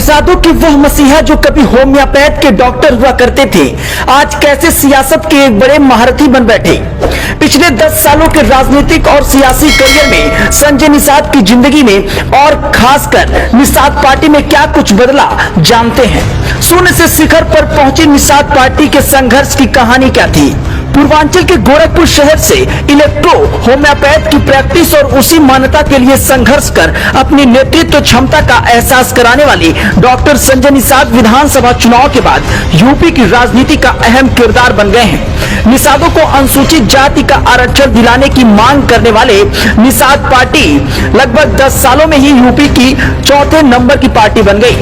निषादों की वह मसीहा जो कभी होम्योपैथ के डॉक्टर हुआ करते थे, आज कैसे सियासत के एक बड़े महारथी बन बैठे। पिछले 10 सालों के राजनीतिक और सियासी करियर में संजय निषाद की जिंदगी में और खासकर निषाद पार्टी में क्या कुछ बदला जानते हैं। शून्य से शिखर पर पहुंची निषाद पार्टी के संघर्ष की कहानी क्या थी। पूर्वांचल के गोरखपुर शहर से इलेक्ट्रो होम्योपैथ की प्रैक्टिस और उसी मान्यता के लिए संघर्ष कर अपनी नेतृत्व क्षमता का एहसास कराने वाली डॉक्टर संजय निषाद विधानसभा चुनाव के बाद यूपी की राजनीति का अहम किरदार बन गए हैं। निषादों को अनुसूचित जाति का आरक्षण दिलाने की मांग करने वाले निषाद पार्टी लगभग 10 सालों में ही यूपी की चौथे नंबर की पार्टी बन गई।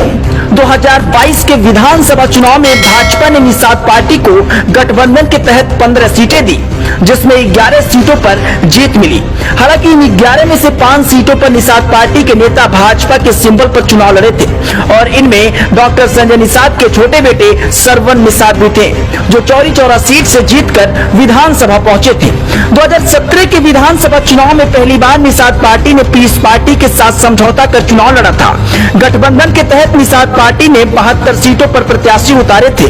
2022 के विधानसभा चुनाव में भाजपा ने निषाद पार्टी को गठबंधन के तहत 15 सीटें दी, जिसमें 11 सीटों पर जीत मिली। हालांकि इन 11 में से 5 सीटों पर निषाद पार्टी के नेता भाजपा के सिंबल पर चुनाव लड़े थे और इनमें डॉक्टर संजय निषाद के छोटे बेटे सरवन निषाद भी थे, जो चौरी चौरा सीट से जीतकर विधानसभा पहुंचे थे। 2017 के विधानसभा चुनाव में पहली बार निषाद पार्टी ने पीस पार्टी के साथ समझौता कर चुनाव लड़ा था। गठबंधन के तहत निषाद पार्टी ने 72 सीटों पर प्रत्याशी उतारे थे,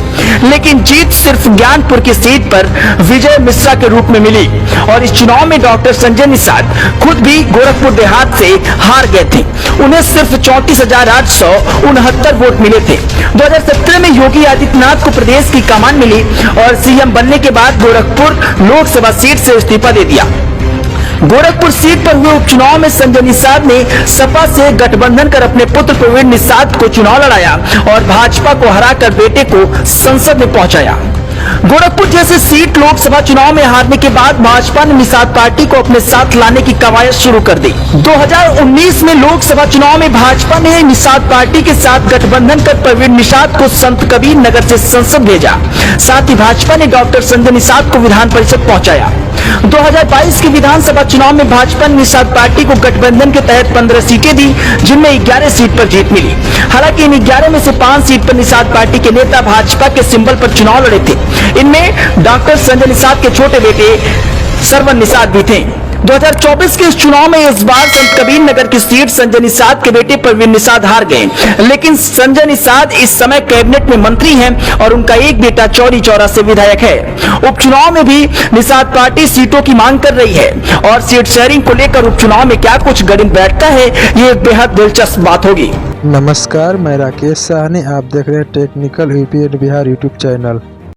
लेकिन जीत सिर्फ ज्ञानपुर की सीट पर विजय मिश्रा के रूप में मिली और इस चुनाव में डॉक्टर संजय निषाद खुद भी गोरखपुर देहात से हार गए थे। उन्हें सिर्फ 34,869 वोट मिले थे। 2017 में योगी आदित्यनाथ को प्रदेश की कमान मिली और सीएम बनने के बाद गोरखपुर लोकसभा सीट से इस्तीफा दे दिया। गोरखपुर सीट पर हुए उपचुनाव में संजय निषाद ने सपा से गठबंधन कर अपने पुत्र प्रवीण निषाद को चुनाव लड़ाया और भाजपा को हराकर बेटे को संसद में पहुंचाया। गोरखपुर जैसे सीट लोकसभा चुनाव में हारने के बाद भाजपा ने निषाद पार्टी को अपने साथ लाने की कवायद शुरू कर दी। 2019 में लोकसभा चुनाव में भाजपा ने निषाद पार्टी के साथ गठबंधन कर प्रवीण निषाद को संत कबीर नगर से संसद भेजा। साथ ही भाजपा ने डॉक्टर संजय निषाद को विधान परिषद पहुंचाया। 2022 के विधानसभा चुनाव में भाजपा ने निषाद पार्टी को गठबंधन के तहत 15 सीटें दी, जिनमें 11 सीट पर जीत मिली। हालांकि इन 11 में से 5 सीट पर निषाद पार्टी के नेता भाजपा के सिंबल पर चुनाव लड़े थे। इनमें डॉक्टर संजय निषाद के छोटे बेटे सरवन निषाद भी थे। 2024 के इस चुनाव में इस बार संत कबीर नगर की सीट संजय निषाद के बेटे प्रवीण निषाद हार गए, लेकिन संजय निषाद इस समय कैबिनेट में मंत्री हैं और उनका एक बेटा चौरी चौरा से विधायक है। उपचुनाव में भी निषाद पार्टी सीटों की मांग कर रही है और सीट शेयरिंग को लेकर उपचुनाव में क्या कुछ गणित बैठता है, ये बेहद दिलचस्प बात होगी। नमस्कार, मैं राकेश साहनी, आप देख रहे हैं technical UP and Bihar YouTube channel.